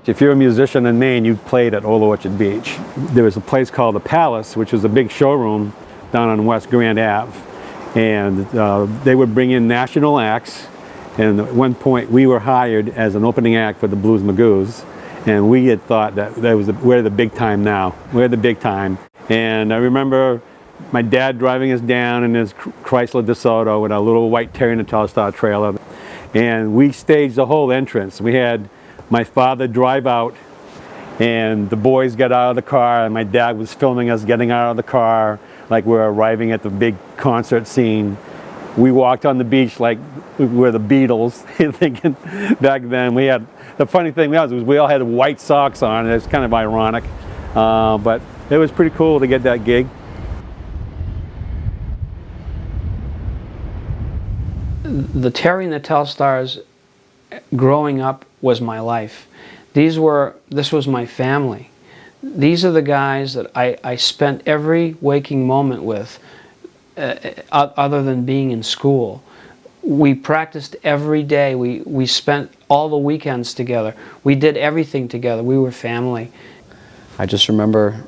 If you're a musician in Maine, you played at Old Orchard Beach. There was a place called the Palace, which was a big showroom down on West Grand Ave. And they would bring in national acts. And at one point, we were hired as an opening act for the Blues Magoos. And we had thought that we're the big time now. We're the big time. And I remember my dad driving us down in his Chrysler DeSoto with a little white Terry and Telstar trailer. And we staged the whole entrance. We had my father drive out, and the boys got out of the car, and my dad was filming us getting out of the car like we're arriving at the big concert scene. We walked on the beach like we were the Beatles, thinking back then. The funny thing was we all had white socks on, and it's kind of ironic. But it was pretty cool to get that gig. The Terry and the Telstars growing up was my life. This was my family. These are the guys that I spent every waking moment with, other than being in school. We practiced every day. We spent all the weekends together. We did everything together. We were family. I just remember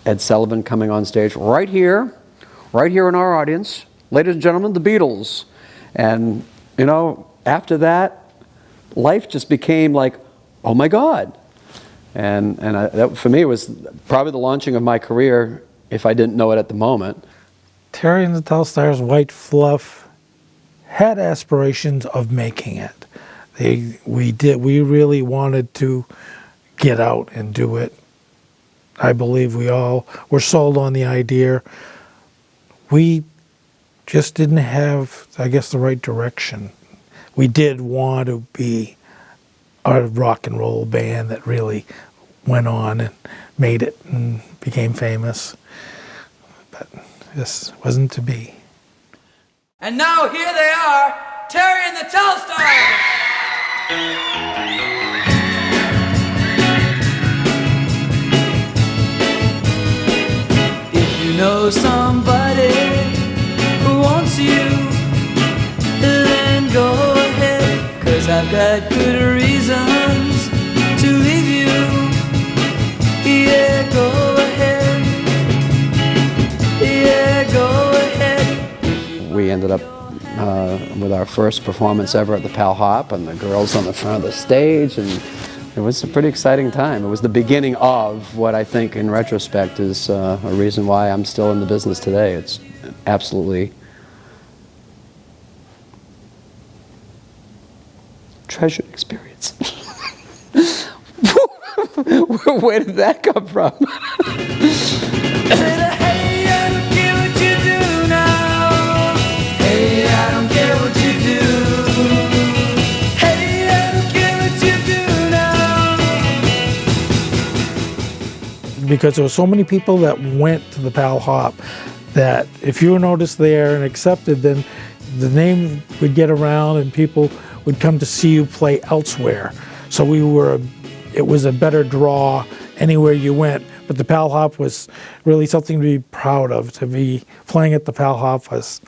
Ed Sullivan coming on stage right here in our audience. Ladies and gentlemen, the Beatles. And, you know, after that, life just became like, oh my God. And that, for me, was probably the launching of my career, if I didn't know it at the moment. Terry and the Telstars, White Fluff, had aspirations of making it. We really wanted to get out and do it. I believe we all were sold on the idea. We just didn't have, I guess, the right direction. We did want to be a rock and roll band that really went on and made it and became famous. But this wasn't to be. And now here they are, Terry and the Telstars! If you know somebody who wants you, then go ahead, 'cause I've got good reasons to leave you. Yeah, go ahead. Yeah, go ahead. We ended up with our first performance ever at the Pal Hop, and the girls on the front of the stage, and it was a pretty exciting time. It was the beginning of what I think, in retrospect, is a reason why I'm still in the business today. It's absolutely treasured experience. Where did that come from? Because there were so many people that went to the Pal Hop that if you were noticed there and accepted, then the name would get around and people would come to see you play elsewhere. So it was a better draw anywhere you went. But the Pal Hop was really something to be proud of. To be playing at the Pal Hop was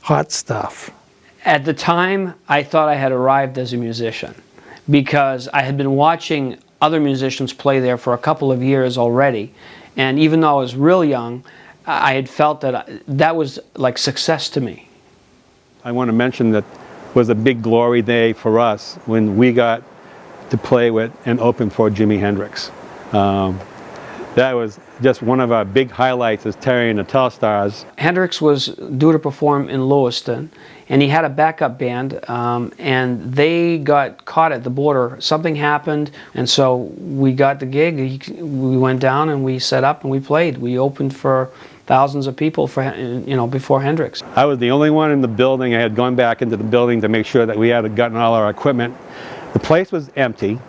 hot stuff. At the time, I thought I had arrived as a musician because I had been watching other musicians play there for a couple of years already. And even though I was real young, I had felt that that was like success to me. I want to mention that was a big glory day for us when we got to play with and open for Jimi Hendrix. That was just one of our big highlights as Terry and the Telstars. Hendrix was due to perform in Lewiston, and he had a backup band, and they got caught at the border. Something happened, and so we got the gig. We went down and we set up and we played. We opened for thousands of people for, before Hendrix. I was the only one in the building. I had gone back into the building to make sure that we had gotten all our equipment. The place was empty.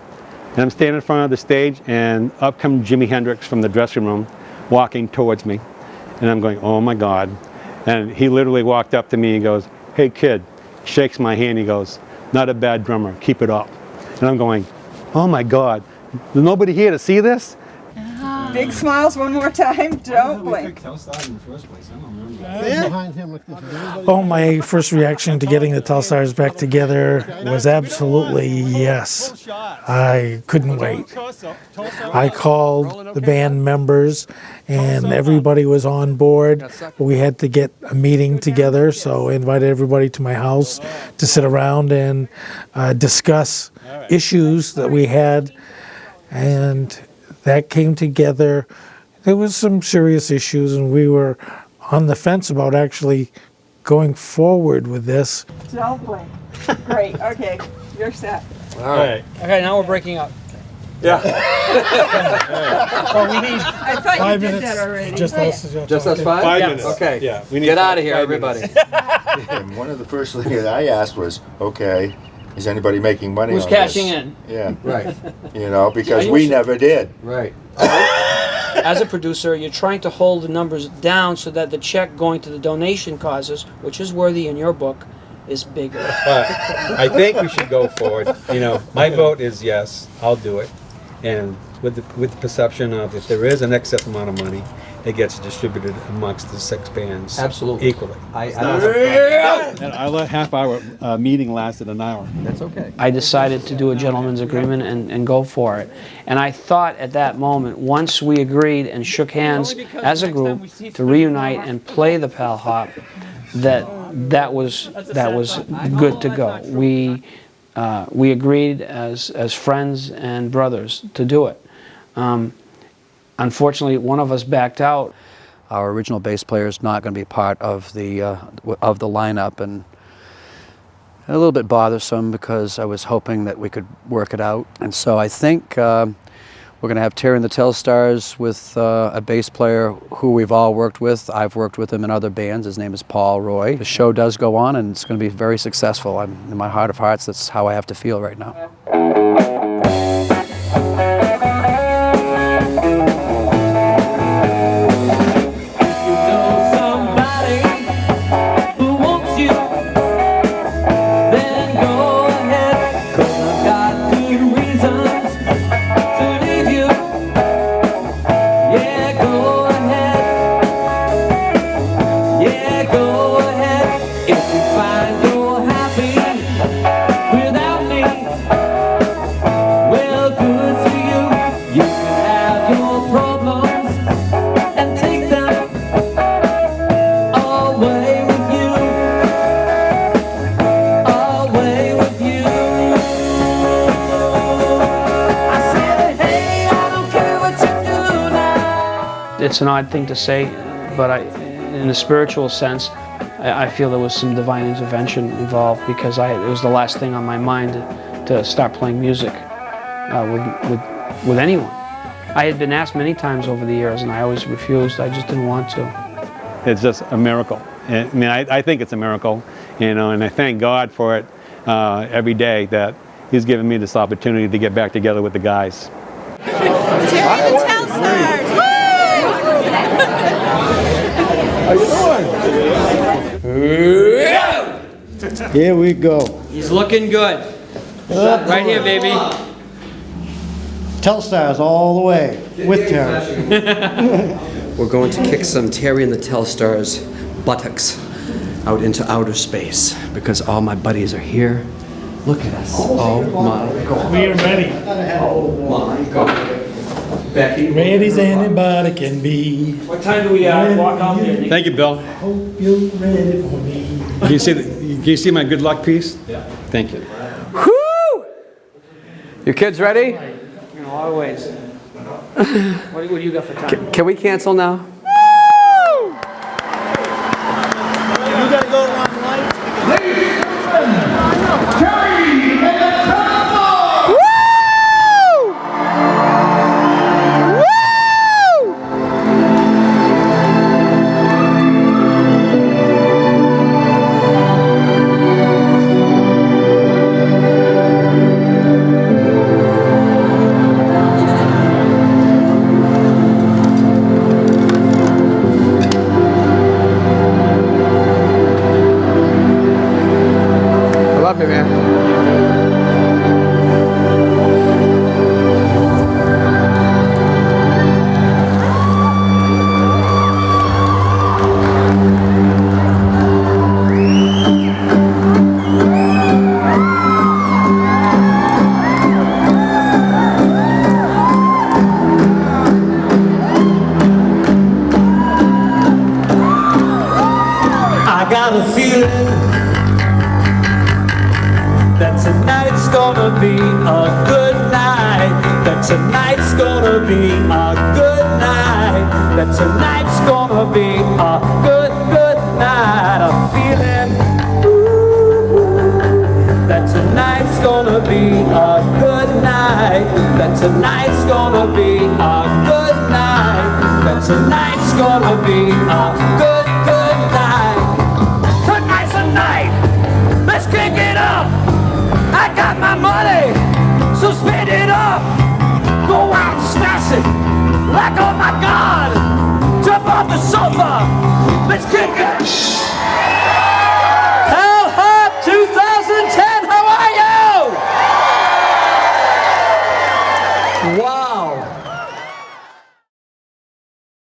And I'm standing in front of the stage, and up comes Jimi Hendrix from the dressing room, walking towards me. And I'm going, oh my God. And he literally walked up to me and goes, hey kid, shakes my hand, he goes, not a bad drummer, keep it up. And I'm going, oh my God, there's nobody here to see this? Big smiles one more time. Don't blink. Oh, my first reaction to getting the Telstars back together was absolutely yes. I couldn't wait. I called the band members and everybody was on board. We had to get a meeting together, so I invited everybody to my house to sit around and discuss issues that we had, and that came together. There was some serious issues and we were on the fence about actually going forward with this. Don't blink. Great. Okay, you're set. All right. Okay, now we're breaking up. Well, we need I thought 5 you did minutes. that already. Just us 5? 5 minutes. Okay. Yeah. We need Get out of here, 5 everybody. minutes. And one of the first things that I asked was, okay, is anybody making money Who's on cashing this? in? Yeah, Right, you know, because you we should- never did. right. As a producer, you're trying to hold the numbers down so that the check going to the donation causes, which is worthy in your book, is bigger. But I think we should go forward. You know, my vote is yes, I'll do it. And with the perception of if there is an excess amount of money, it gets distributed amongst the 6 bands. Absolutely. Equally. I don't have And our half-hour meeting lasted an hour. That's okay. I decided to do a gentleman's agreement and go for it. And I thought at that moment, once we agreed and shook hands as a group to reunite and play the Pal Hop, that was good to go. We agreed as friends and brothers to do it. Unfortunately, one of us backed out. Our original bass player is not going to be part of the lineup, and a little bit bothersome because I was hoping that we could work it out. And so I think we're going to have Terry and the Telstars with a bass player who we've all worked with. I've worked with him in other bands. His name is Paul Roy. The show does go on, and it's going to be very successful. In my heart of hearts, that's how I have to feel right now. It's an odd thing to say, but in a spiritual sense, I feel there was some divine intervention involved because it was the last thing on my mind to start playing music with anyone. I had been asked many times over the years and I always refused. I just didn't want to. It's just a miracle. I mean, I think it's a miracle, you know, and I thank God for it every day that He's given me this opportunity to get back together with the guys. Terry the Telstars! Woo! Here we go. He's looking good. Right here, baby. Telstars all the way with Terry. We're going to kick some Terry and the Telstars buttocks out into outer space because all my buddies are here. Look at us. Oh my God. We are ready. Oh my God. Becky. Ready as anybody can be. What time do we walk out there? Thank you, Bill. Hope you're ready for me. Can you see my good luck piece? Yeah. Thank you. Woo! You kids ready? In a lot of ways. What do you got for time? Can we cancel now? You gotta go around light. tonight's gonna be a good night. That tonight's gonna be a good, good night. I'm feeling that tonight's gonna be a good night. That tonight's gonna be a good night. That tonight's gonna be a good, good night. Tonight's a night. Let's kick it up. I got my money, so spend it up. Go out and smash it. Like, oh my God. Jump off the sofa. Let's kick it. Hell Hop 2010, how are you? Wow.